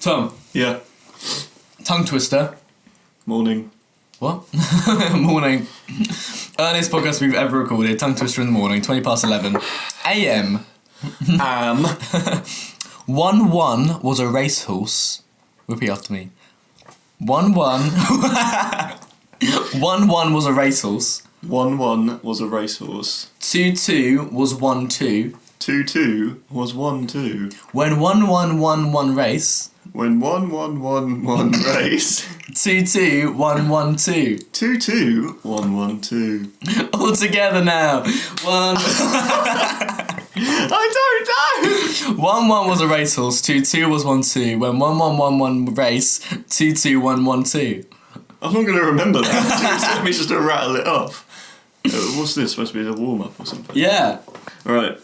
Tom. Yeah. Tongue twister. Morning. What? Morning. Earliest podcast we've ever recorded. Tongue twister in the morning. 11:20 a.m. 1-1 was a racehorse. Repeat after me. 1-1. 1-1 was a racehorse. 1-1 was a racehorse. 2-2 was 1-2. 2-2 was 1-2. When 1-1-1-1 race. When 1-1-1-1 race. 2-2-1-1-2. 2-2-1-1-2. All together now. I don't know! 1-1 was a racehorse. 2-2 was 1-2. When 1-1-1-1 race. 2-2-1-1-2. I'm not going to remember that. You expect me just to rattle it off. What's this? Supposed to be a warm-up or something? Yeah. Alright.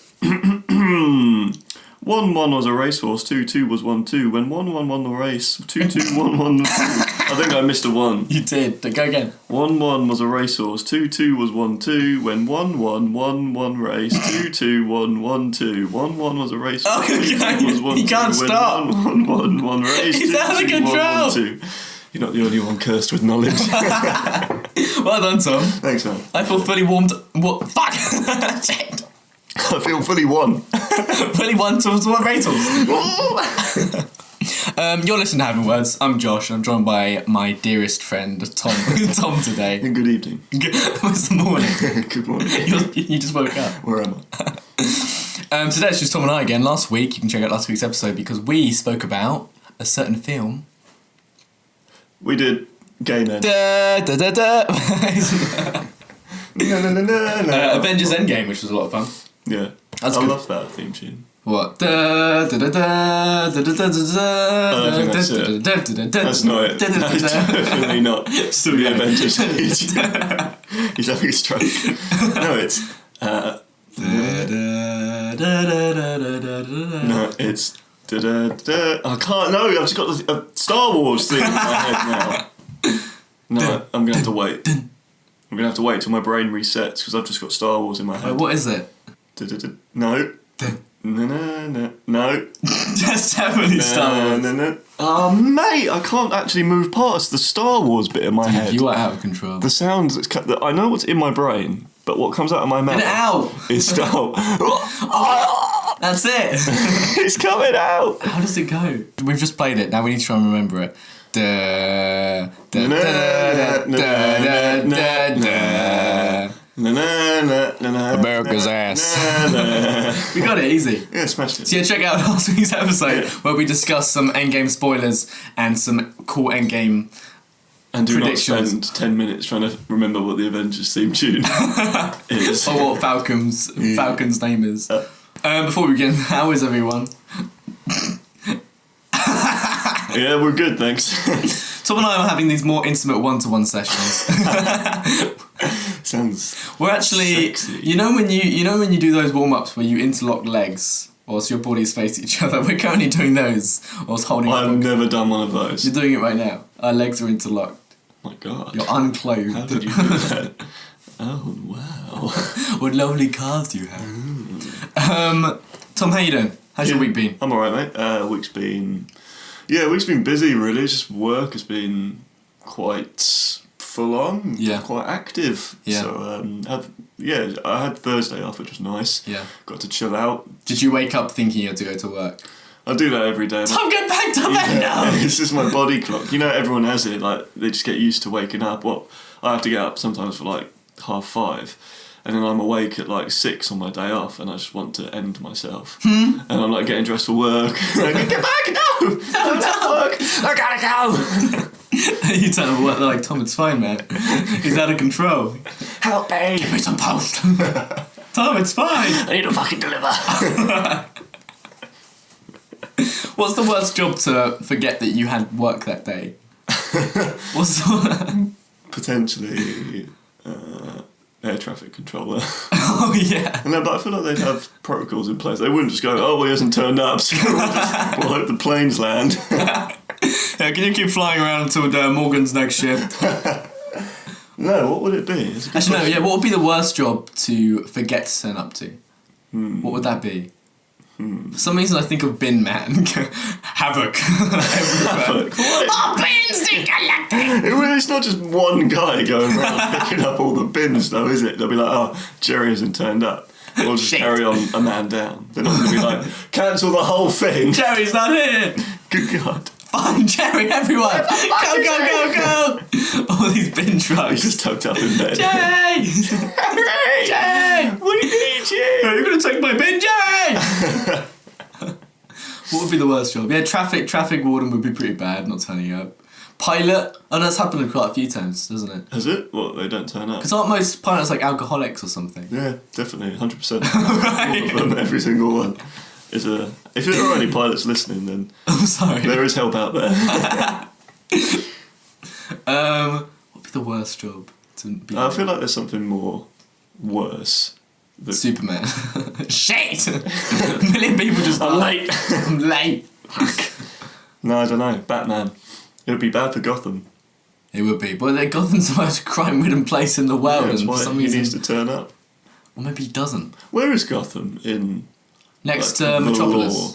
1-1 was a racehorse, 2-2 was 1-2. When 1-1 won the race, 2-2-1-1-2. I think I missed a 1. You did. Go again. 1-1 was a racehorse, 2-2 was 1-2. When 1-1-1-1 race, 2-2-1-1-2. 1-1 was a racehorse, Oh, 2-2 was 1-2. you can't stop. When 1-1-1 race, He's out of control. 2-2-1-1-2. You're not the only one cursed with knowledge. Well done, Tom. Thanks, man. I feel fully warmed. What? Fuck! Shit. I feel fully won. Fully won towards one racehorse. You're listening to Having Words. I'm Josh, and I'm joined by my dearest friend, Tom. Tom today. And good evening. It's the morning. Good morning. You just woke up. Where am I? Today it's just Tom and I again. Last week, you can check out last week's episode because we spoke about a certain film. We did Gay Men. Da, da, da, da. No. Avengers Endgame, which was a lot of fun. Yeah. That's I good. love that theme tune. What? Da, da, da, da, da, da, da, da, I don't think that's it. That's not it. That's definitely not Still the going. Avengers page. He's having a stroke. No, it's... No, it's... I can't... No, I've just got the Star Wars thing in my head now. No, I'm going to have to wait. I'm going to have to wait till my brain resets because I've just got Star Wars in my head. What is it? No. No. That's definitely Star Wars. Oh, mate, I can't actually move past the Star Wars bit in my head. You are out of control. The sounds, I know what's in my brain, but what comes out of my mouth Get it out! is Star That's it! It's coming out! How does it go? We've just played it, now we need to try and remember it. Da, da, da, da, da, da, da. America's ass. We got it easy. Yeah, smashed it. So yeah, check out last week's episode where we discussed some endgame spoilers and some cool endgame And do not predictions. spend 10 minutes trying to remember what the Avengers theme tune is. Or what Falcon's name is. Before we begin, how is everyone? Yeah, we're good, thanks. Tom and I are having these more intimate one-to-one sessions. Sounds We're actually, sexy. you know when you do those warm-ups where you interlock legs whilst your bodies face each other. We're currently doing those whilst holding. I've never done one of those. You're doing it right now. Our legs are interlocked. My God. You're unclothed. How did you do that? Oh, wow. What lovely calves you have. Tom, how you doing? How's your week been? I'm alright, mate. Week's been busy, really. Just work has been quite full on. Yeah. Quite active. Yeah. So, I had Thursday off, which was nice. Yeah. Got to chill out. Did you wake up thinking you had to go to work? I do that every day. Tom, get back to bed now! It's just my body clock. You know, everyone has it. Like, they just get used to waking up. Well, I have to get up sometimes for like 5:30. And then I'm awake at like 6 on my day off, and I just want to end myself. And I'm like getting dressed for work. Like, get back! No! I'm at work! I gotta go! You tell him what, they're like, Tom, it's fine, man. He's out of control. Help me! Give me some post. Tom, it's fine. I need to fucking deliver. What's the worst job to forget that you had work that day? What's the... Potentially air traffic controller. Oh, yeah. No, but I feel like they'd have protocols in place. They wouldn't just go, oh, well, he hasn't turned up, so we'll hope the planes land. Yeah, can you keep flying around until Morgan's next shift? No, what would it be? Actually, no, yeah, what would be the worst job to forget to turn up to? What would that be? For some reason I think of Bin Man. Havoc. Havoc. Oh, bins to collect. Well, it's not just one guy going around picking up all the bins, though, is it? They'll be like, oh, Jerry hasn't turned up. We'll just Shit. carry on a man down. They're not going to be like, cancel the whole thing. Jerry's not here. Good God. Find Jerry, everyone. Go. All these bin trucks. He's just tucked up in bed. Jerry. Jerry. What do you need, Jerry? Are you going to take my bin, Jerry? What would be the worst job? Yeah, traffic warden would be pretty bad, not turning up. Pilot, that's happened quite a few times, doesn't it? Has it? What, they don't turn up? Because aren't most pilots like alcoholics or something? Yeah, definitely, 100%. All of them, every single one. Is a. If there are any pilots listening, then I'm sorry. there is help out there. What would be the worst job to be? I feel like there's something more worse. Superman. Shit! A million people just. I'm late. I'm late. No, I don't know. Batman. It would be bad for Gotham. It would be, but Gotham's the most crime-ridden place in the world, Yeah, that's and for why some he reason, needs to turn up. or maybe he doesn't. Where is Gotham in? Next like, to the Metropolis. law?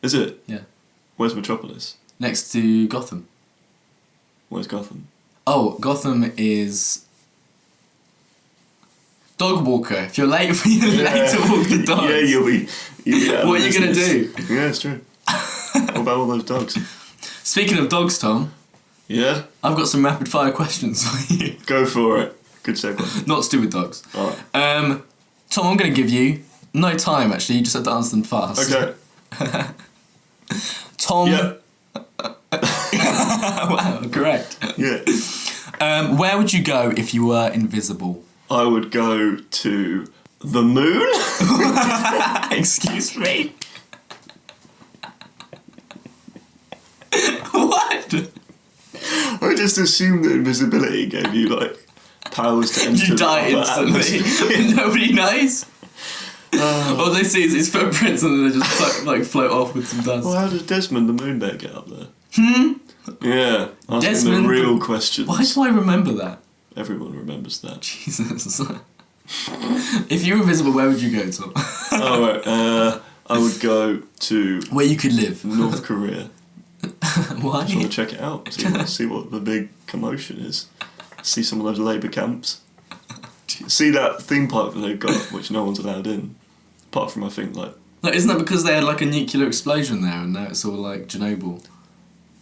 Is it? Yeah. Where's Metropolis? Next to Gotham. Where's Gotham? Oh, Gotham is dog walker. If you're late, late to walk the dogs. Yeah, you'll be out What of are you gonna business. do? Yeah, it's true. What about all those dogs? Speaking of dogs, Tom, Yeah? I've got some rapid fire questions for you. Go for it. Good segue. Not to do with dogs. Alright. Tom, I'm going to give you no time. Actually, you just have to answer them fast. Okay. Tom. Yeah. Wow, correct. Yeah. Where would you go if you were invisible? I would go to the moon. Excuse me. What? I just assumed that invisibility gave you like powers to enter You die the other instantly. atmosphere. Nobody knows. All they see is his footprints and then they just float off with some dust. Well, how does Desmond the Moon Bear get up there? Yeah, asking Desmond the real the- questions. Why do I remember that? Everyone remembers that. Jesus. If you were invisible, where would you go, Tom? Oh, right. I would go to Where you could live. North Korea. Why? I just want to check it out. See what the big commotion is. See some of those labour camps. See that theme park that they've got, which no one's allowed in. Apart from, I think, like... Like, isn't that because they had like a nuclear explosion there and now it's all like Chernobyl?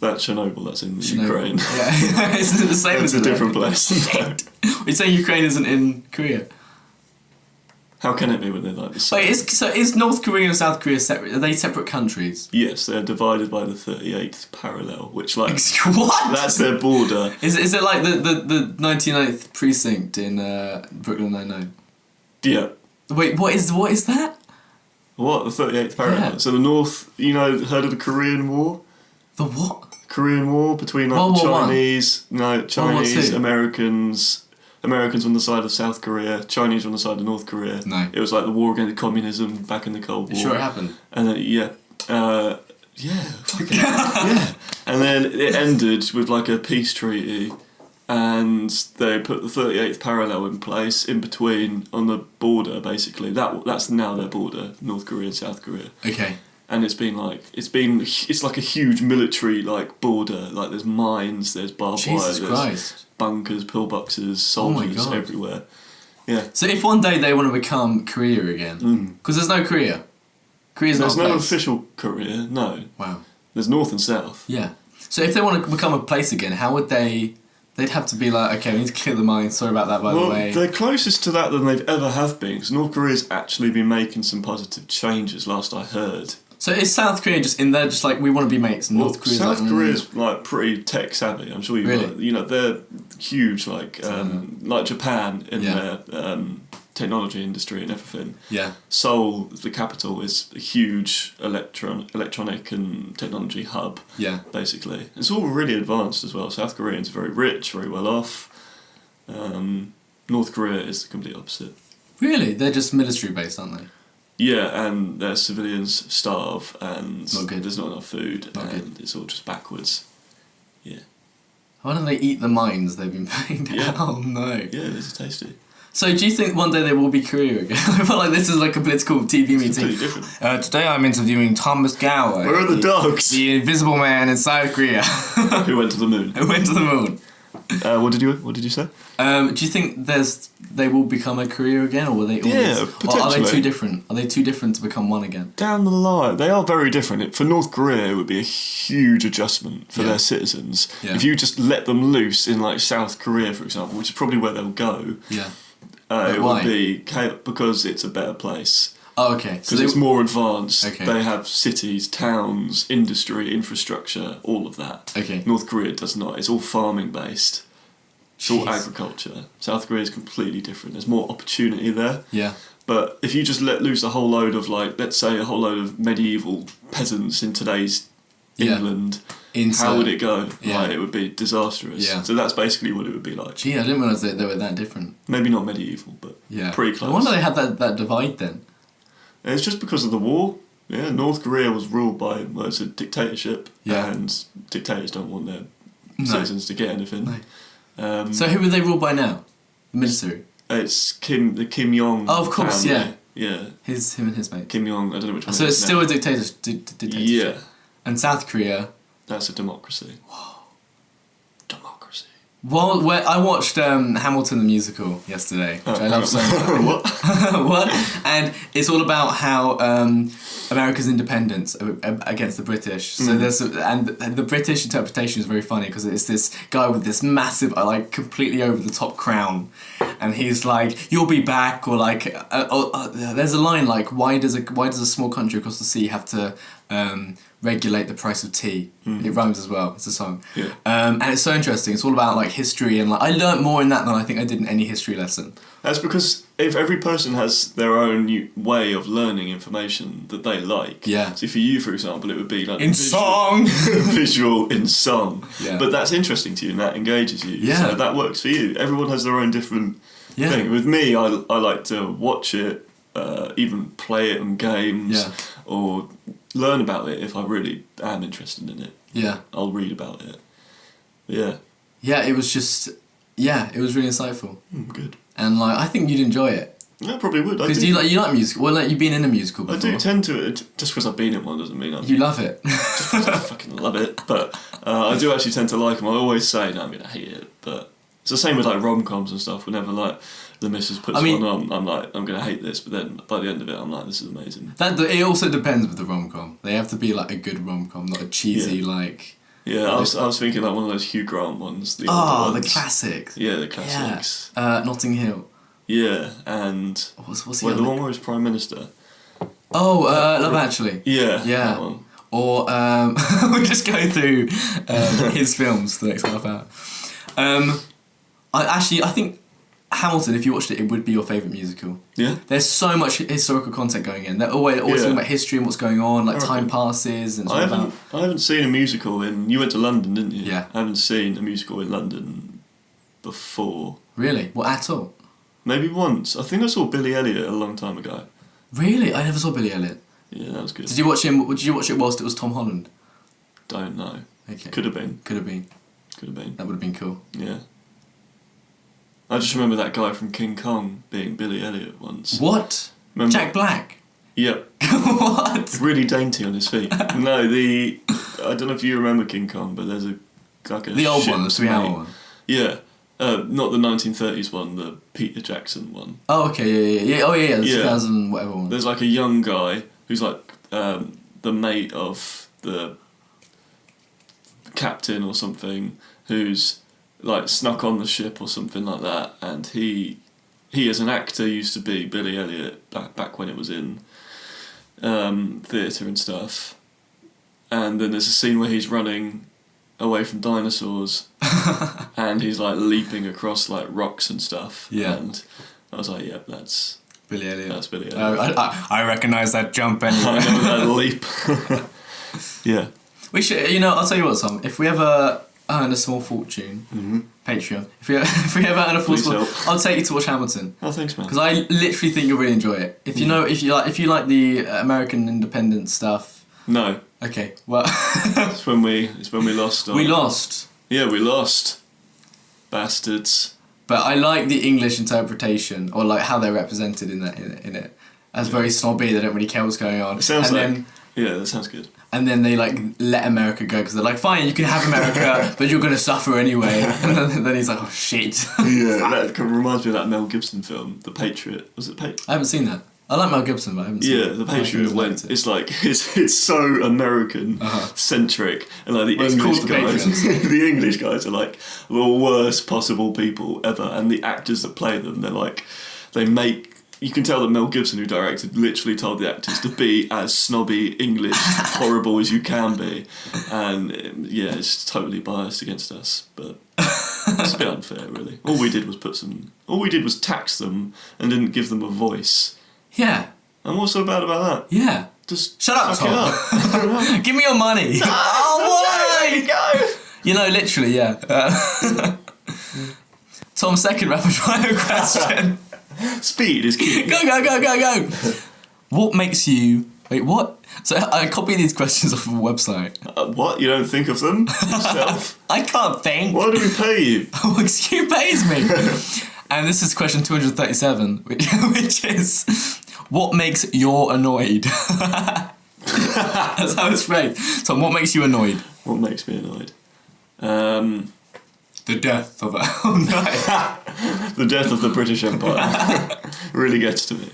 That's Chernobyl, that's in Chernobyl. Ukraine. Yeah, it's the same It's as a different place. You're saying Ukraine isn't in Korea? How can it be when they're like the same? Wait, is North Korea and South Korea separate? Are they separate countries? Yes, they're divided by the 38th parallel, which, like... What? That's their border. Is it like the 99th precinct in Brooklyn Nine-Nine? Yeah. Wait, what is that? What? The 38th parallel? Yeah. So the North, heard of the Korean War? The what? Korean War between like World War One. Chinese, Two. Americans on the side of South Korea, Chinese on the side of North Korea. No. It was like the war against communism back in the Cold War. Sure, it happened. And then, fucking yeah. And then it ended with like a peace treaty, and they put the 38th parallel in place in between on the border. Basically, that's now their border, North Korea and South Korea. Okay. And it's like a huge military like border. Like there's mines, there's barbed wire, Jesus there's Christ. bunkers, pillboxes, Oh my soldiers God. everywhere. Yeah. So if one day they want to become Korea again, because there's no Korea. Korea's There's not a no place. official Korea. No. Wow. There's North and South. Yeah. So if they want to become a place again, how would they... They'd have to be like, okay, we need to clear the mines. Sorry about that, by the way. They're closest to that than they've ever have been. Because North Korea's actually been making some positive changes. Last I heard. So is South Korea just in there, just like, we want to be mates, and North Korea's South like... Korea's like pretty tech savvy. I'm sure Really? they're huge, like Japan in their technology industry and everything. Yeah. Seoul, the capital, is a huge electronic and technology hub. Yeah. Basically, it's all really advanced as well. South Koreans are very rich, very well off. North Korea is the complete opposite. Really? They're just military based, aren't they? Yeah, and their civilians starve, and Not good. there's not enough food, Not and it's all just backwards. Yeah. Why don't they eat the mines they've been paying down? Yeah. Oh no. Yeah, this is tasty. So do you think one day there will be Korea again? I feel like this is like a political TV meeting. Completely different. Today I'm interviewing Thomas Gower. Where are the dogs? The invisible man in South Korea. Who went to the moon? Who went to the moon. What did you say? Do you think they will become a Korea again, or will they always? Yeah, potentially. Or are they too different? Are they too different to become one again? Down the line, they are very different. For North Korea, it would be a huge adjustment for their citizens. Yeah. If you just let them loose in like South Korea, for example, which is probably where they'll go. Yeah. It would be because it's a better place. Oh, okay. Because it's more advanced. Okay. They have cities, towns, industry, infrastructure, all of that. Okay. North Korea does not. It's all farming based. It's all Jeez. agriculture. South Korea is completely different. There's more opportunity there. Yeah. But if you just let loose a whole load of, like, let's say a whole load of medieval peasants in today's England, how would it go? Yeah. Like, it would be disastrous. Yeah. So that's basically what it would be like. Gee, I didn't realise they were that different. Maybe not medieval, but pretty close. No wonder they had that divide then. And it's just because of the war. Yeah, North Korea was ruled by, well, it's a dictatorship, and dictators don't want their citizens to get anything. No. So who would they rule by now? The military? It's the Kim Jong. Oh, of course, family. yeah. Yeah. Him and his mate. Kim Jong, I don't know which one. So it it's is still now. a dictatorship. Yeah, And South Korea. that's a democracy. Democracy. Well, I watched Hamilton the musical yesterday, which I love so much. What? What? And it's all about how America's independence against the British. So there's and the British interpretation is very funny because it's this guy with this massive, like, completely over the top crown, and he's like, "You'll be back," or like, there's a line like, "Why does a small country across the sea have to regulate the price of tea?" It rhymes as well. It's a song. Yeah. And it's so interesting. It's all about like history, and like I learnt more in that than I think I did in any history lesson. That's because if every person has their own way of learning information that they like. Yeah. So for you, for example, it would be like In song. visual in song. Yeah. But that's interesting to you and that engages you. Yeah. So that works for you. Everyone has their own different thing. With me, I like to watch it, even play it on games, or learn about it if I really am interested in it. Yeah. I'll read about it. Yeah. Yeah, it was just, it was really insightful. Good. And like, I think you'd enjoy it. I probably would. Because you like music. Well, like, you've been in a musical before. I do tend to. Just because I've been in one doesn't mean You love it. just because I fucking love it. But I do actually tend to like them. I always say, no, I'm going to hate it. But it's the same with like rom-coms and stuff. Whenever like the missus puts one on, I'm like, I'm going to hate this. But then by the end of it, I'm like, this is amazing. It also depends with the rom-com. They have to be like a good rom-com, not a cheesy like... Yeah, I was thinking like one of those Hugh Grant ones. The the classics. Yeah, the classics. Yeah. Notting Hill. Yeah, and what's the one where he's Prime Minister. Oh, Love Actually. Yeah, Yeah. that one. Or we'll just go through his films for the next half hour. I think Hamilton, if you watched it, it would be your favourite musical. Yeah. There's so much historical content going in. They're always talking about history and what's going on, like time passes and I haven't seen a musical in... You went to London, didn't you? Yeah. I haven't seen a musical in London before. Really? What, at all? Maybe once. I think I saw Billy Elliot a long time ago. Really? I never saw Billy Elliot. Yeah, that was good. Did you watch it whilst it was Tom Holland? Don't know. Okay. Could have been. Could have been. Could have been. That would have been cool. Yeah. I just remember that guy from King Kong being Billy Elliot once. What? Remember? Jack Black? Yep. What? Really dainty on his feet. No, I don't know if you remember King Kong, but there's the old one, the 3-hour one. Yeah. Not the 1930s one, the Peter Jackson one. Oh, okay, yeah. Oh, yeah, the 2000 whatever one. There's like a young guy who's like the mate of the captain or something, who's like snuck on the ship or something like that, and he as an actor used to be Billy Elliot back when it was in theatre and stuff. And then there's a scene where he's running away from dinosaurs and he's like leaping across like rocks and stuff. Yeah. And I was like, yep, that's Billy Elliot. That's Billy Elliot. I recognise that jump anyway. I know that leap. Yeah. We should, I'll tell you what, Tom. If we ever earn a small fortune, Patreon. If we ever earn a full small, I'll take you to watch Hamilton. Oh, thanks, man. Because I literally think you'll really enjoy it. If you like the American independence stuff. No. Okay. Well. It's when we lost. We lost. Yeah, we lost. Bastards. But I like the English interpretation, or like how they're represented in it. As very snobby, they don't really care what's going on. It sounds yeah, that sounds good. And then they like let America go because they're like, fine, you can have America, but you're gonna suffer anyway. And then he's like, oh shit. Yeah, that kind of reminds me of that Mel Gibson film, The Patriot. Was it Patriot? I haven't seen that. I like Mel Gibson, but I haven't seen it. Yeah, The Patriot. It's like it's so American centric, and like the English guys, the English guys are like the worst possible people ever, and the actors that play them, they're like, you can tell that Mel Gibson, who directed, literally told the actors to be as snobby, English, horrible as you can be. And yeah, it's totally biased against us, but it's a bit unfair, really. All we did was tax them and didn't give them a voice. Yeah. And what's so bad about that? Yeah. Just shut up, Tom. It up. Give me your money. Oh, there you go. You know, literally, yeah. Tom's second rapid fire question. Speed is key. Go. What makes you... Wait, what? So I copy these questions off of a website. What? You don't think of them yourself? I can't think. Why do we pay you? You pays me. And this is question 237, which is... What makes you annoyed? That's how it's phrased. Tom, what makes you annoyed? What makes me annoyed? The death of the death of the British Empire really gets to me.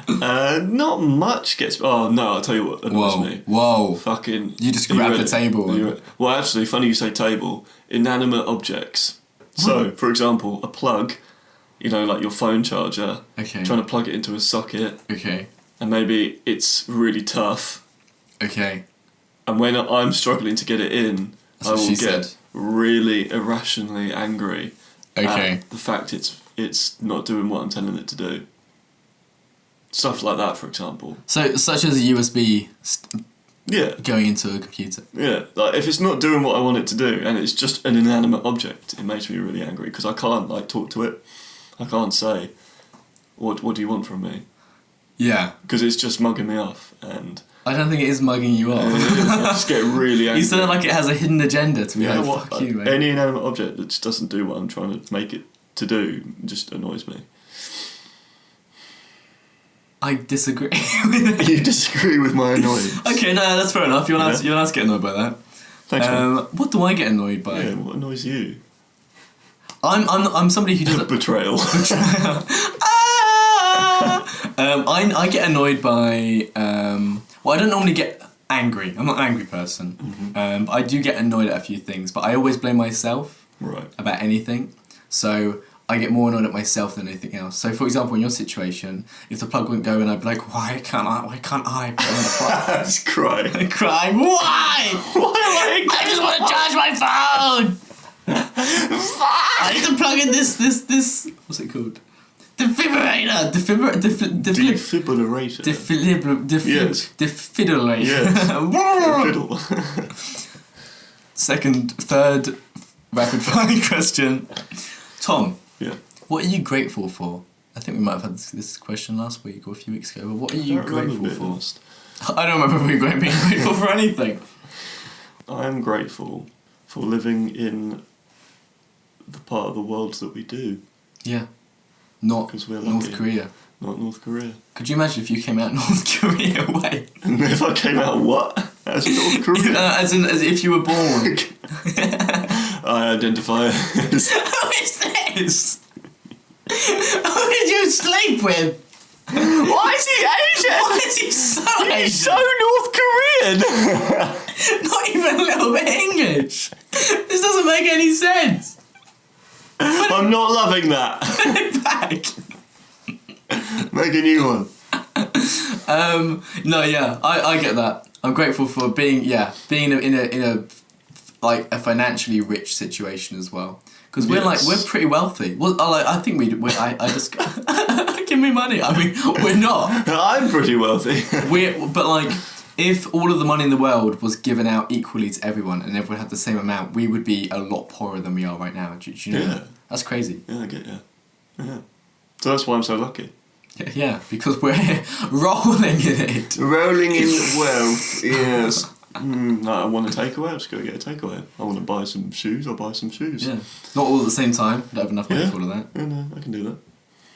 Not much gets. Oh no! I'll tell you what annoys me. Whoa! Fucking! You just grabbed the table. Well, actually, funny you say table. Inanimate objects. So, for example, a plug. You know, like your phone charger. Okay. Trying to plug it into a socket. Okay. And maybe it's really tough. Okay. And when I'm struggling to get it in, I will get really irrationally angry at the fact it's not doing what I'm telling it to do. Stuff like that, for example. So, such as a USB going into a computer. Yeah, like if it's not doing what I want it to do and it's just an inanimate object, it makes me really angry because I can't like talk to it. I can't say, what do you want from me? Yeah. Because it's just mugging me off and... I don't think it is mugging you off. I just get really angry. You said it like it has a hidden agenda to be fuck you, mate. Any inanimate object that just doesn't do what I'm trying to make it to do just annoys me. I disagree with it. You disagree with my annoyance? Okay, no, that's fair enough. You're allowed to get annoyed by that. Thanks, man. What do I get annoyed by? Yeah, what annoys you? I'm somebody who doesn't... Betrayal. I get annoyed by... well, I don't normally get angry. I'm not an angry person. Mm-hmm. But I do get annoyed at a few things, but I always blame myself about anything. So I get more annoyed at myself than anything else. So, for example, in your situation, if the plug wouldn't go, and I'd be like, why can't I put on the plug? Just cry. Cry. Why? I just want to charge my phone. I need to plug in this. What's it called? Defibrillator. Defibrillator. Defibrillator. Yes. Third rapid fire question. Tom. Yeah. What are you grateful for? I think we might have had this question last week or a few weeks ago, but what are you grateful for? I don't remember being grateful for anything. I'm grateful for living in the part of the world that we do. Yeah. Not North Korea. Not North Korea. Could you imagine if you came out North Korea way? If I came out what? As North Korea? As if you were born. I identify as... Who is this? Who did you sleep with? Why is he Asian? Why is he so Asian? He's so North Korean! Not even a little bit English. This doesn't make any sense. I'm not loving that. Put it back. Make a new one. No, yeah, I get that. I'm grateful for being in a like a financially rich situation as well. Because we're pretty wealthy. Well, I think I just give me money. I mean, we're not. I'm pretty wealthy. But like, if all of the money in the world was given out equally to everyone and everyone had the same amount, we would be a lot poorer than we are right now. Do you know that? That's crazy. Yeah, I get you. Yeah. So that's why I'm so lucky. Yeah, because we're rolling in it. Rolling in wealth, yes. No, I want a takeaway, I'll just go get a takeaway. I want to buy some shoes, I'll buy some shoes. Yeah. Not all at the same time. Don't have enough money Yeah. for all of that. Yeah, no, I can do that.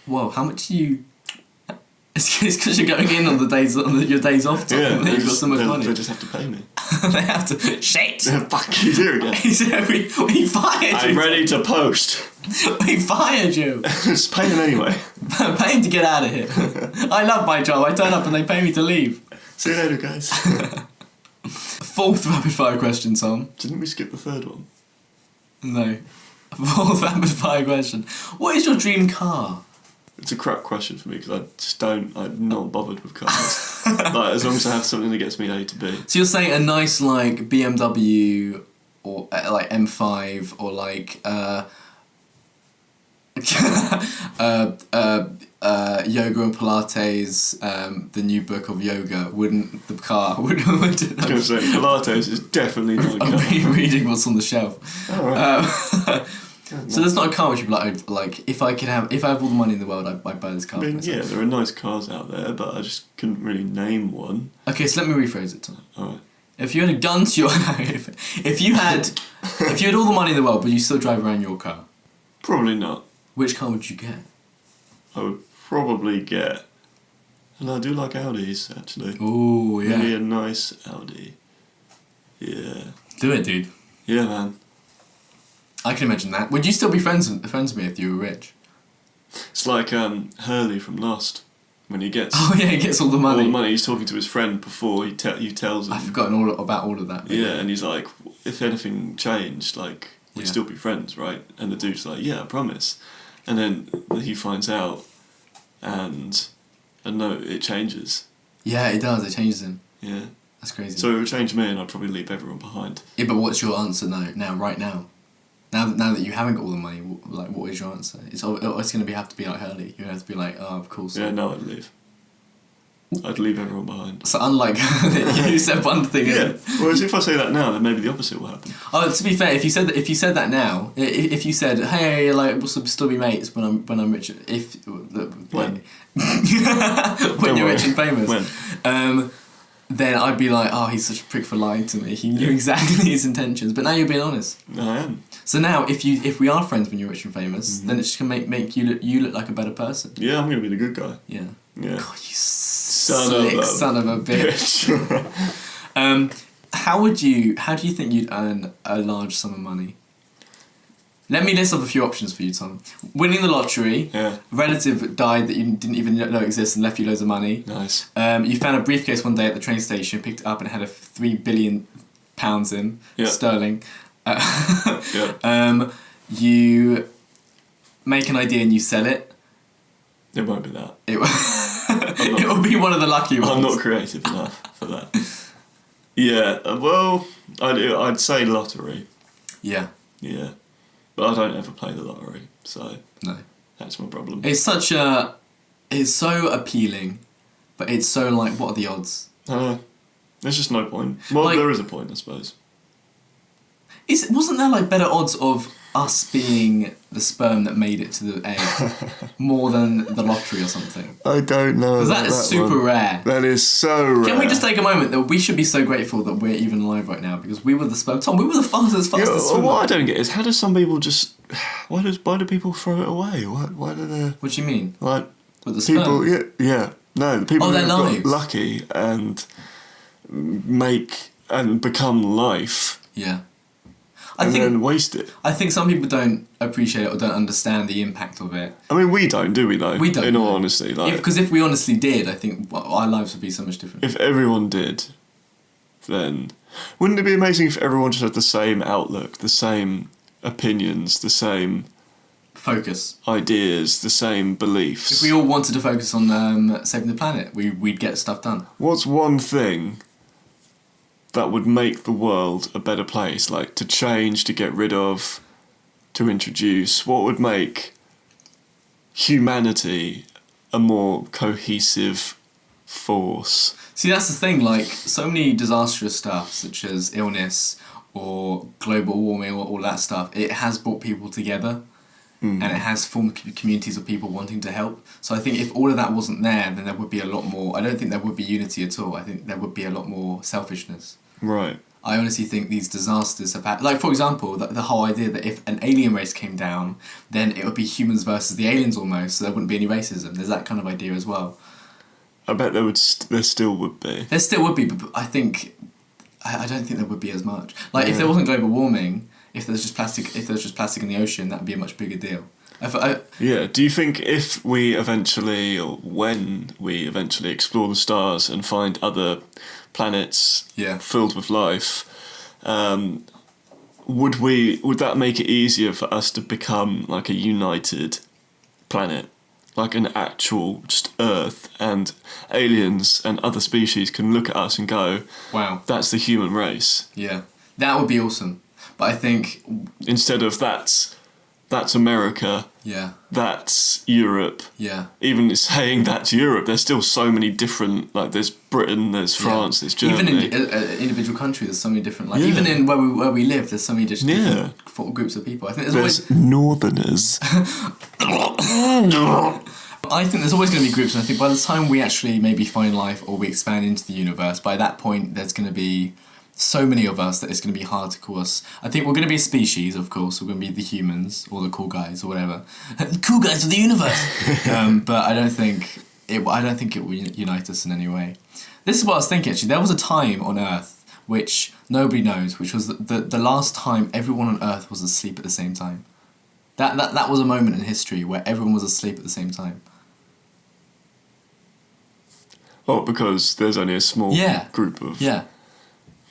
Whoa, how much do you... It's because you're going in on the days your days off, Tom. Yeah, You've got so much money. they just have to pay me. They have to... Shit! Yeah, fuck you, here again. He said, we fired I'm you. ready to post. We fired you. Just pay him anyway. Pay him to get out of here. I love my job. I turn up and they pay me to leave. See you later, guys. Fourth rapid fire question, Tom. Didn't we skip the third one? No. Fourth rapid fire question. What is your dream car? It's a crap question for me because I'm not bothered with cars. Like, as long as I have something that gets me A to B. So you're saying a nice like BMW or like M5 or like Yoga and Pilates, the new book of yoga, wouldn't the car would I was going to say, Pilates is definitely not a car. I'll be reading what's on the shelf. Alright. So there's not a car which would be like if I have all the money in the world, I'd buy this car. I for mean, myself. yeah, there are nice cars out there, but I just couldn't really name one. Okay, so let me rephrase it, Tom. Alright. If you had a gun to your if you had all the money in the world, but you still drive around your car, Probably not. which car would you get? I would probably get... And I do like Audis, actually. Oh yeah, Maybe a nice Audi. Yeah. do it, dude. Yeah, man. I can imagine that. Would you still be friends with me if you were rich? It's like Hurley from Lost. When he gets Oh yeah, he gets all the money. all the money, he's talking to his friend before he tells him. I've forgotten about all of that. Yeah, and he's like, if anything changed, like, we'd Yeah. still be friends, right? And the dude's like, yeah, I promise. And then he finds out, and no, it changes. Yeah, it does. It changes him. Yeah. That's crazy. So it would change me, and I'd probably leave everyone behind. Yeah, but what's your answer now, right now? Now that you haven't got all the money, like, what is your answer? It's going to have to be like Hurley. You have to be like, oh, of course. Yeah, no, I'd leave. I'd leave everyone behind. So unlike you said one thing. Yeah. Whereas if I say that now, then maybe the opposite will happen. Oh, to be fair, if you said that now, if you said, hey, like, we'll still be mates when I'm rich, when you're rich and famous, When? then I'd be like, oh, he's such a prick for lying to me. He knew exactly his intentions. But now you're being honest. I am. So now, if we are friends when you're rich and famous, then it's just gonna make you look like a better person. Yeah, I'm going to be the good guy. Yeah. Yeah. God, you Son of a bitch. How do you think you'd earn a large sum of money? Let me list off a few options for you, Tom. Winning the lottery. Yeah. A relative died that you didn't even know existed and left you loads of money. Nice. You found a briefcase one day at the train station, picked it up and it had £3 billion in Yeah. sterling. Yeah. You make an idea and you sell it. It won't be that. It will be one of the lucky ones. I'm not creative enough for that. Yeah, well, I'd say lottery. Yeah. Yeah. But I don't ever play the lottery, so No. that's my problem. It's so appealing, but it's so like, what are the odds? There's just no point. Well, Like- there is a point, I suppose. Wasn't there like better odds of us being the sperm that made it to the egg more than the lottery or something? I don't know. Because that is super rare. That is so rare. Can we just take a moment that we should be so grateful that we're even alive right now because we were the sperm. Tom, we were the fastest swimmer. What I don't get is how do some people just why do people throw it away? Why do they What do you mean? like With the sperm? people? Yeah. No, the people Oh, who their got lives. lucky and make and become life Yeah. and then waste it. I think some people don't appreciate it or don't understand the impact of it. I mean, we don't, do we? Though. We don't, In all no. honesty, like Because if we honestly did, I think our lives would be so much different. if everyone did, then wouldn't it be amazing if everyone just had the same outlook, the same opinions, the same Focus. ideas, the same beliefs? If we all wanted to focus on saving the planet, we'd get stuff done. What's one thing that would make the world a better place? Like, to change, to get rid of, to introduce? What would make humanity a more cohesive force? See, that's the thing, like, so many disastrous stuff, such as illness or global warming or all that stuff, it has brought people together. And it has formed communities of people wanting to help. So I think if all of that wasn't there, then there would be a lot more... I don't think there would be unity at all. I think there would be a lot more selfishness. Right. I honestly think these disasters have had, like, for example, the whole idea that if an alien race came down, then it would be humans versus the aliens almost, so there wouldn't be any racism. There's that kind of idea as well. I bet there still would be. There still would be, but I think, I don't think there would be as much. Like, if there wasn't global warming, if there's just plastic in the ocean, that'd be a much bigger deal. Yeah. Do you think if we eventually, or when we eventually explore the stars and find other planets filled with life, would that make it easier for us to become like a united planet, like an actual just Earth, and aliens and other species can look at us and go, wow, that's the human race? Yeah, that would be awesome. But I think instead of that's America, that's Europe, even saying that's Europe, there's still so many different, like there's Britain, there's France, there's Germany. Even in individual country, there's so many different, like even in where we live, there's so many different groups of people. I think there's Northerners. I think there's always going to be groups, and I think by the time we actually maybe find life or we expand into the universe, by that point there's going to be so many of us that it's going to be hard to call us. I think we're going to be a species, of course. We're going to be the humans or the cool guys or whatever, cool guys of the universe. But I don't think it will unite us in any way. This is what I was thinking. Actually, there was a time on Earth which nobody knows, which was the last time everyone on Earth was asleep at the same time. That was a moment in history where everyone was asleep at the same time. Oh, because there's only a small group of... Yeah.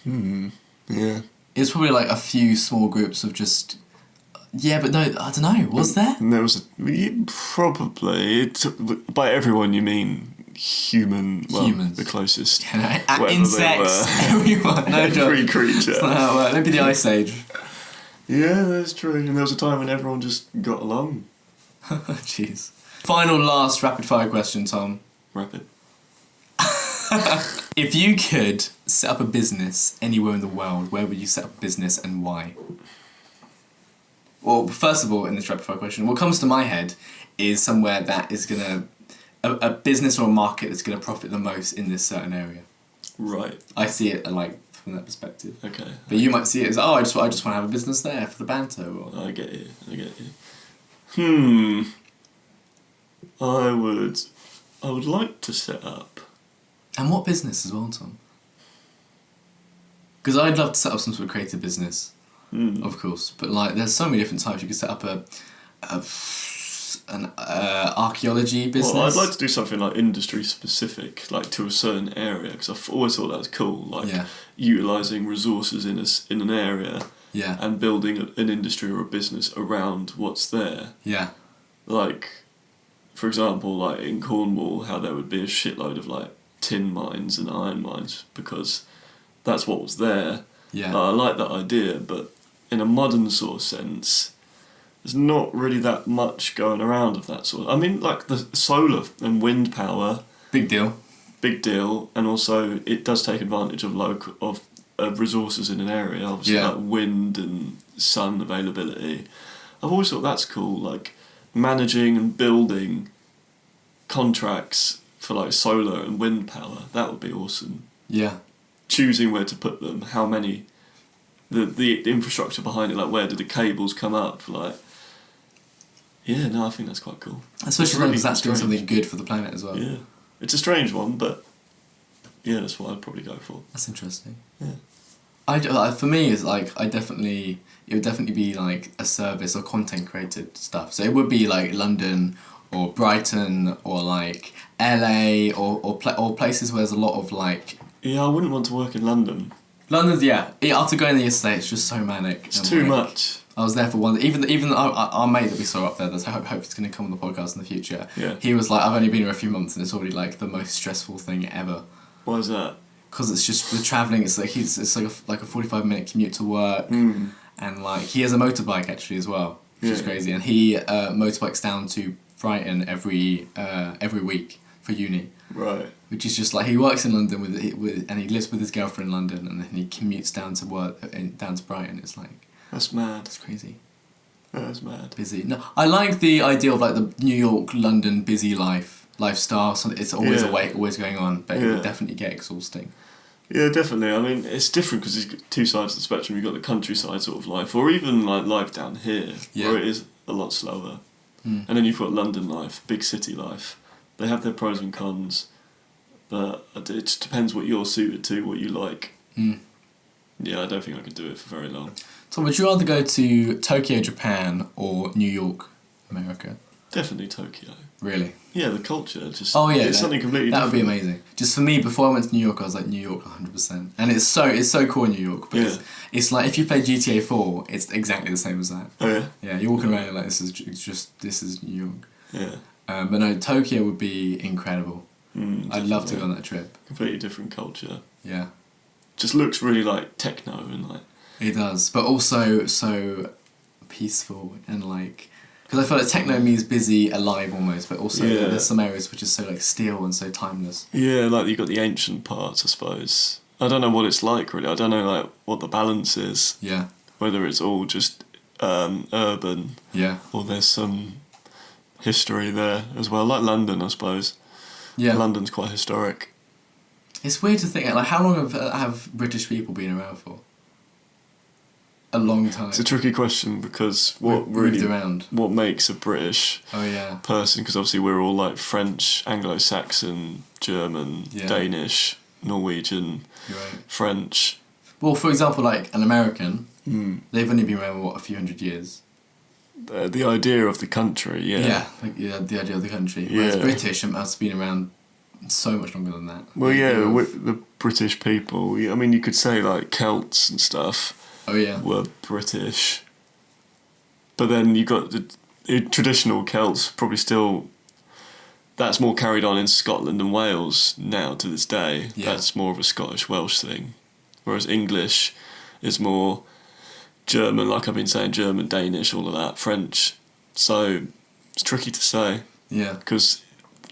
Yeah. It's probably like a few small groups of just... Yeah, but no, I don't know. Was there? There was probably... By everyone you mean humans. The closest. Insects. Everyone. No joke. Every creature. That's not how it worked. Maybe the Ice Age. Yeah, that's true. And there was a time when everyone just got along. Jeez. Final last rapid fire question, Tom. Rapid. If you could set up a business anywhere in the world, where would you set up a business and why? Well, first of all, in this rapid fire question, what comes to my head is somewhere that is going to... A business or a market that's going to profit the most in this certain area. Right. I see it like from that perspective. Okay. But you might see it as, I just want to have a business there for the banter. Or... I get you. I would like to set up... And what business as well, Tom? Because I'd love to set up some sort of creative business, of course. But like, there's so many different types. You could set up an archaeology business. Well, I'd like to do something like industry specific, like to a certain area, because I've always thought that was cool. Like utilising resources in an area, and building an industry or a business around what's there. Yeah. Like, for example, like in Cornwall, how there would be a shitload of like tin mines and iron mines because that's what was there. Yeah. I like that idea, but in a modern sort of sense, there's not really that much going around of that sort. I mean, like the solar and wind power. Big deal, and also it does take advantage of resources in an area. Obviously, like wind and sun availability. I've always thought that's cool, like managing and building contracts for like solar and wind power. That would be awesome. Yeah. Choosing where to put them, how many, the infrastructure behind it, like where do the cables come up, like. Yeah, no, I think that's quite cool. Especially because that's doing something good for the planet as well. Yeah. It's a strange one, but yeah, that's what I'd probably go for. That's interesting. Yeah. For me, it's like, it would definitely be like a service or content created stuff. So it would be like London or Brighton or like LA or places where there's a lot of like... Yeah, I wouldn't want to work in London. London's, after going there yesterday, it's just so manic. It's too much. I was there for one... Even our mate that we saw up there, I hope he's going to come on the podcast in the future. Yeah. He was like, I've only been here a few months and it's already like the most stressful thing ever. Why is that? Because it's just the travelling, it's like it's like a 45-minute commute to work. And like, he has a motorbike actually as well, which is crazy. And he motorbikes down to Brighton every week for uni. Right. Which is just like, he works in London and he lives with his girlfriend in London, and then he commutes down to work down to Brighton. It's like, that's mad. It's crazy. That's mad. Busy. No, I like the idea of like the New York, London busy lifestyle. So it's always always going on, but it would definitely get exhausting. Yeah, definitely. I mean, it's different because there's two sides of the spectrum. You've got the countryside sort of life, or even like life down here, where it is a lot slower. And then you've got London life, big city life. They have their pros and cons, but it just depends what you're suited to, what you like. Yeah, I don't think I could do it for very long. So would you rather go to Tokyo, Japan, or New York, America? Definitely Tokyo. Really? Yeah, the culture just. Oh yeah, it's something completely that different. That would be amazing. Just for me, before I went to New York, I was like New York 100%, and it's so cool in New York. But it's like if you play GTA 4, it's exactly the same as that. Oh yeah. Yeah, you're walking around like this is New York. Yeah. But no, Tokyo would be incredible. I'd love to go on that trip. Completely different culture. Yeah. Just looks really like techno and like. It does, but also so peaceful and like. Because I feel like techno means busy, alive almost, but also there's some areas which is so like still and so timeless. Yeah, like you've got the ancient parts, I suppose. I don't know what it's like really. I don't know like what the balance is. Yeah. Whether it's all just urban. Yeah. Or there's some history there as well, like London, I suppose. Yeah. London's quite historic. It's weird to think like how long have British people been around for? A long time. It's a tricky question because what makes a British person, because obviously we're all like French, Anglo-Saxon, German, Danish, Norwegian, French. Well, for example, like an American, they've only been around a few hundred years. The idea of the country, Yeah, the idea of the country. Whereas British has been around so much longer than that. Well, the British people, I mean, you could say like Celts and stuff. Oh yeah. Were British. But then you got the traditional Celts probably still. That's more carried on in Scotland and Wales now to this day. Yeah. That's more of a Scottish Welsh thing, whereas English is more German, like I've been saying, German, Danish, all of that, French. So it's tricky to say. Yeah. Because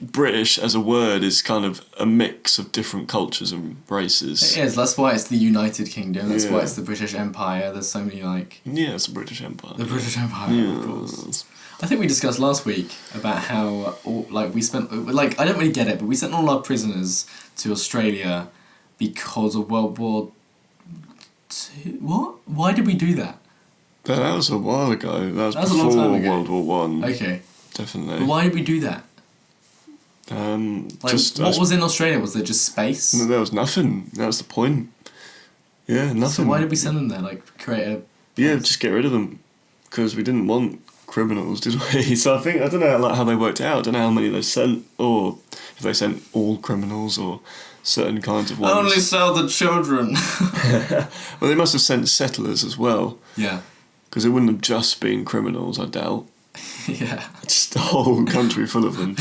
British as a word is kind of a mix of different cultures and races. It is. That's why it's the United Kingdom. That's why it's the British Empire. There's so many like. Yeah, it's the British Empire. The British Empire, of course. I think we discussed last week about how we spent I don't really get it, but we sent all our prisoners to Australia because of World War II. What? Why did we do that? That was a while ago. That was a long time ago. World War One. Okay. Definitely. But why did we do that? What was in Australia? Was there just space? No, there was nothing. That was the point. Yeah, nothing. So why did we send them there? Like create a. Yeah, just get rid of them, because we didn't want criminals, did we? So I don't know how they worked it out. I don't know how many they sent, or if they sent all criminals or certain kinds of ones. Only sell the children. Well, they must have sent settlers as well. Yeah. Because it wouldn't have just been criminals, I doubt. Yeah. Just a whole country full of them.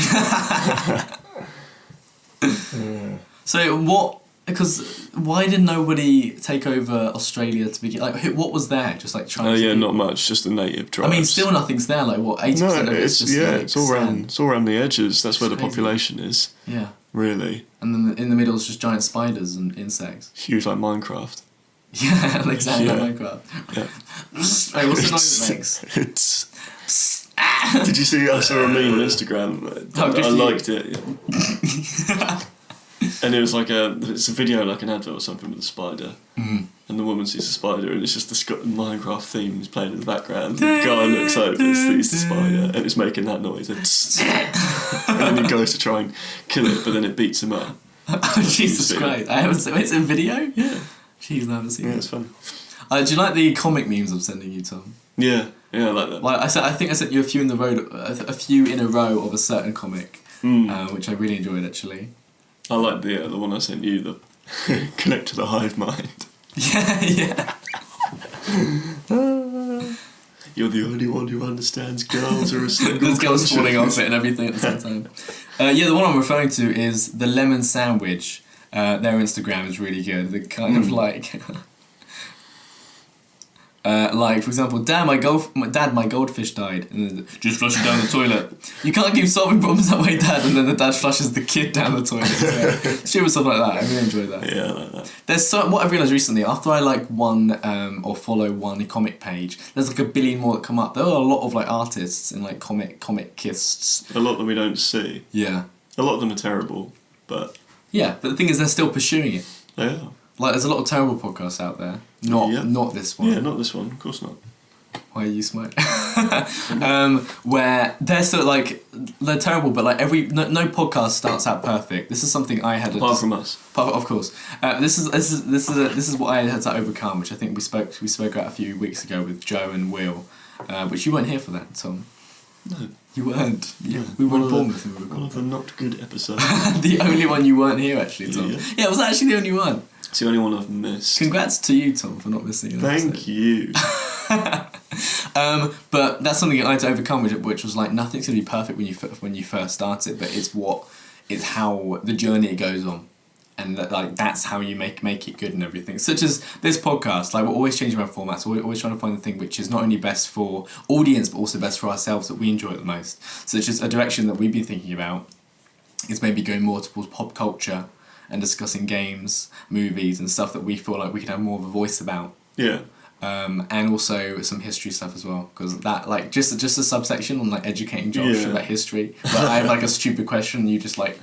So what? Because why did nobody take over Australia to begin? Like, what was there? Just like trying. Yeah, not much. Just the native tribes. I mean, still nothing's there. Like what? 80% of it's just it's all around. It's all around the edges. That's where the population is. Yeah. Really. And then in the middle is just giant spiders and insects. Huge, like Minecraft. Yeah, exactly like Minecraft. Yeah. Hey, what's the noise it makes? It's. Did you see? I saw a meme on Instagram. I liked it. Yeah. And it was like it's a video like an advert or something with a spider, and the woman sees the spider, and it's just the Minecraft theme is playing in the background. The guy looks over, it's the spider, and it's making that noise, and then he goes to try and kill it, but then it beats him up. Oh, Jesus Christ! I haven't seen it's a video. Yeah. Jeez, I haven't seen it. Yeah, it's fun. Do you like the comic memes I'm sending you, Tom? Yeah, I like that. Like I think I sent you a few in a row of a certain comic, which I really enjoyed actually. I like the one I sent you, the connect to the hive mind. Yeah. You're the only one who understands girls are a single. There's girls falling off it and everything at the same time. The one I'm referring to is the lemon sandwich. Their Instagram is really good. They're kind of like. Like, for example, Dad, my goldfish died, and then just flush it down the toilet. You can't keep solving problems that way, Dad, and then the dad flushes the kid down the toilet. Stupid stuff like that. I really enjoy that. Yeah, I like that. There's what I've realised recently, after I like one or follow one comic page, there's like a billion more that come up. There are a lot of like artists and like comic-ists. A lot that we don't see. Yeah. A lot of them are terrible, but. Yeah, but the thing is, they're still pursuing it. They are. Like, there's a lot of terrible podcasts out there. Not this one. Yeah, not this one. Of course not. Why are you smoke? Where they're sort of like, they're terrible, but like no podcast starts out perfect. This is something I had. Apart from us, of course. This is what I had to overcome, which I think we spoke about a few weeks ago with Joe and Will, which you weren't here for that, Tom. No, you weren't. We were in Bournemouth. One of the not good episodes. The only one you weren't here, actually, Tom. Yeah, it was actually the only one. It's the only one I've missed. Congrats to you, Tom, for not missing it. Thank you. But that's something I had to overcome, which was like, nothing's gonna be perfect when you first start it, but it's how the journey goes on, and that's how you make it good and everything. Such as this podcast, like, we're always changing our formats. We're always trying to find the thing which is not only best for audience but also best for ourselves, that we enjoy it the most. So it's just a direction that we've been thinking about is maybe going more towards pop culture and discussing games, movies, and stuff that we feel like we can have more of a voice about. Yeah. And also some history stuff as well, because that, like, just a subsection on like educating Josh about history. But I have like a stupid question, and you just like,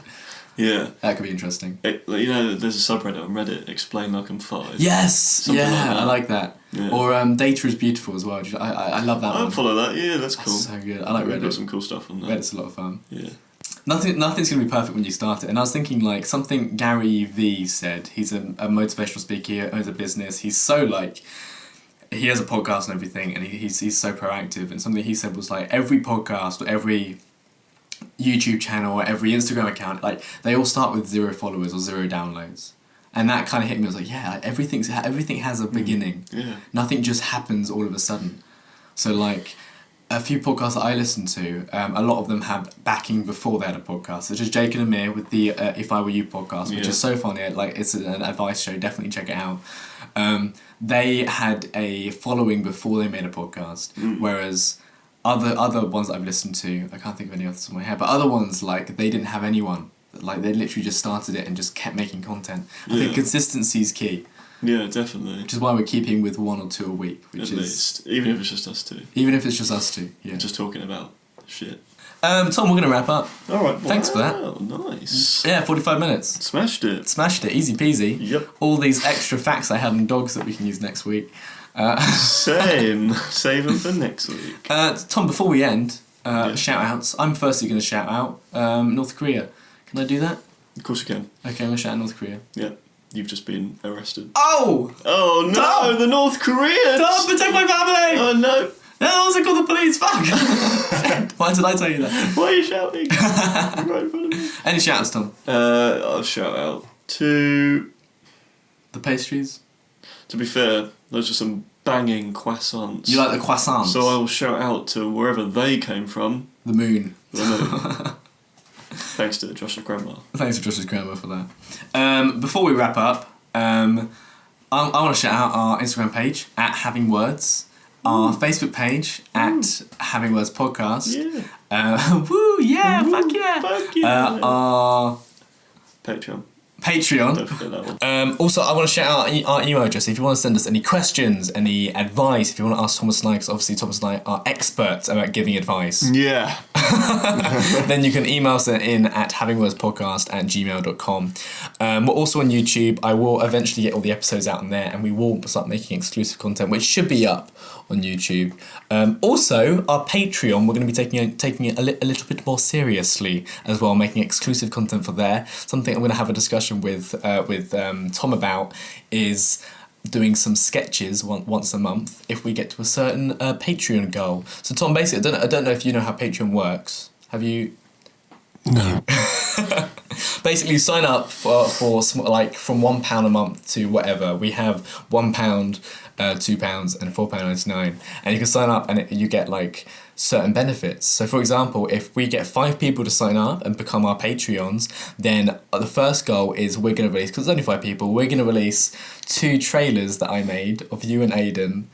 that could be interesting. There's a subreddit on Reddit, Explain Like I'm 5. Yes, Something like that. I like that. Yeah. Or Data is Beautiful as well. I love that one. I'll follow that. Yeah, that's cool. That's so good. I like Reddit. Got some cool stuff on there. Reddit's a lot of fun. Yeah. Nothing's going to be perfect when you start it. And I was thinking, like, something Gary Vee said. He's a motivational speaker, he owns a business. He's so, like, he has a podcast and everything, and he's so proactive. And something he said was, like, every podcast or every YouTube channel or every Instagram account, like, they all start with 0 followers or 0 downloads. And that kind of hit me. I was like, yeah, like, everything has a beginning. Yeah. Nothing just happens all of a sudden. So, like, a few podcasts that I listen to, a lot of them had backing before they had a podcast, such as Jake and Amir with the If I Were You podcast, which is so funny. Like, it's an advice show, definitely check it out. They had a following before they made a podcast, whereas other ones that I've listened to, I can't think of any off the top of my head, but other ones, like, they didn't have anyone. Like, they literally just started it and just kept making content. I think consistency is key. Yeah, definitely. Which is why we're keeping with 1 or 2 a week. At least. Even if it's just us two. Even if it's just us two, yeah. Just talking about shit. Tom, we're going to wrap up. Alright, thanks for that. Nice. Yeah, 45 minutes. Smashed it, easy peasy. Yep. All these extra facts I had on dogs that we can use next week. Same. Save them for next week. Tom, before we end, shout outs. I'm firstly going to shout out North Korea. Can I do that? Of course you can. Okay, I'm going to shout out North Korea. Yeah. You've just been arrested. Oh! Oh no! Tom! The North Koreans! Tom, protect my family! Oh no! No, also call the police, fuck! Why did I tell you that? Why are you shouting? You're right in front of me. Any shouts, Tom? I'll shout out to... The pastries? To be fair, those are some banging croissants. You like the croissants? So I will shout out to wherever they came from. The moon. The moon. Thanks to Josh's grandma. Thanks to Josh's grandma for that. Before we wrap up, I want to shout out our Instagram page at Having Words, our Facebook page at Having Words Podcast. Yeah. Woo, yeah, fuck yeah. Fuck yeah. Our Patreon. Don't forget that one. Also, I want to shout out our email address. If you want to send us any questions, any advice, if you want to ask Thomas and I, because obviously Thomas and I are experts about giving advice. Yeah. Then you can email us in at havingwordspodcast@gmail.com. We're also on YouTube. I will eventually get all the episodes out on there, and we will start making exclusive content, which should be up on YouTube. Also, our Patreon, we're going to be taking it a little bit more seriously as well, making exclusive content for there. Something I'm going to have a discussion with Tom about is doing some sketches once a month if we get to a certain Patreon goal. So Tom, basically, I don't know if you know how Patreon works. Have you? No. Basically, you sign up for like from £1 a month to whatever. We have £1, £2 and £4.99, and you can sign up and you get like certain benefits. So for example, if we get 5 people to sign up and become our Patreons, then the first goal is we're going to release, because it's only 5 people, we're going to release 2 trailers that I made of you and Aiden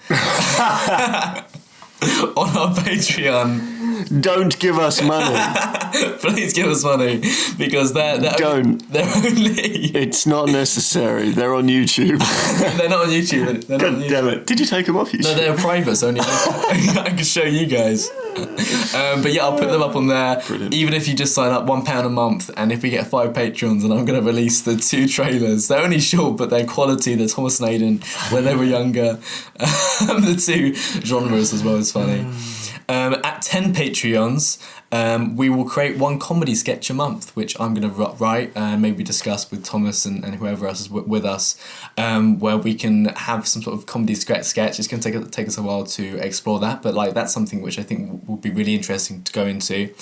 on our Patreon. Don't give us money. Please give us money, because they're Don't. They're only... It's not necessary. They're on YouTube. They're not on YouTube. God damn it. Did you take them off YouTube? No, they're private, so only I can show you guys. But yeah, I'll put them up on there. Brilliant. Even if you just sign up £1 a month, and if we get 5 Patreons, and I'm going to release the 2 trailers. They're only short, but they're quality. They're Thomas and Aidan when they were younger. The 2 genres as well is funny. At 10 Patreons, we will create 1 comedy sketch a month, which I'm going to write and maybe discuss with Thomas and whoever else is with us, where we can have some sort of comedy sketch. It's going to take us a while to explore that, but like that's something which I think will be really interesting to go into.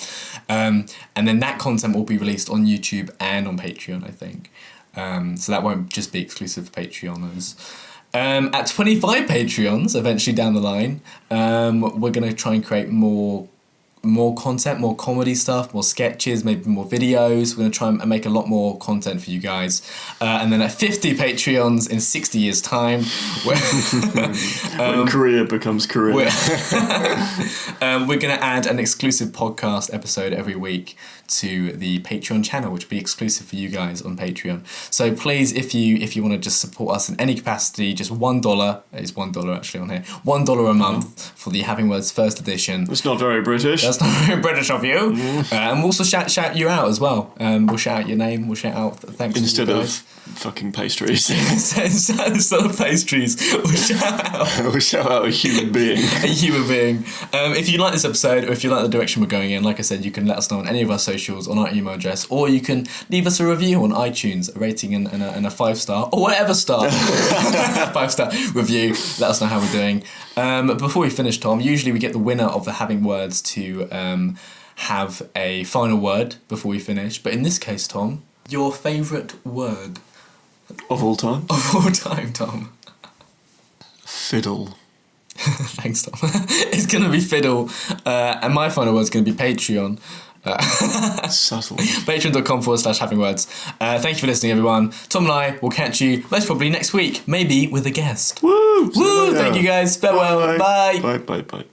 And then that content will be released on YouTube and on Patreon, I think. So that won't just be exclusive for Patreoners. At 25 Patreons, eventually down the line, we're going to try and create more content, more comedy stuff, more sketches, maybe more videos. We're going to try and make a lot more content for you guys. And then at 50 Patreons in 60 years' time, when career becomes career. We're going to add an exclusive podcast episode every week to the Patreon channel, which will be exclusive for you guys on Patreon. So please, if you want to just support us in any capacity, just $1, it's $1 actually on here, $1 a month for the Having Words first edition. It's not very British. That's not very British of you. And we'll also shout you out as well. We'll shout out your name, we'll shout out thanks instead to you of guys. fucking pastries. Instead of pastries, we'll shout out. We'll shout out a human being. A human being. If you like this episode, or if you like the direction we're going in, like I said, you can let us know on any of our socials, on our email address, or you can leave us a review on iTunes, a rating and a 5-star, or whatever star 5-star review. Let us know how we're doing. But before we finish, Tom, usually we get the winner of the Having Words to have a final word before we finish. But in this case, Tom, your favourite word Of all time? of all time, Tom. Fiddle. Thanks, Tom. It's going to be fiddle. And my final word's going to be Patreon. Subtle. Patreon.com/Having Words. Thank you for listening, everyone. Tom and I will catch you most probably next week, maybe with a guest. Woo! Woo! Thank you guys. Farewell. Bye. Bye.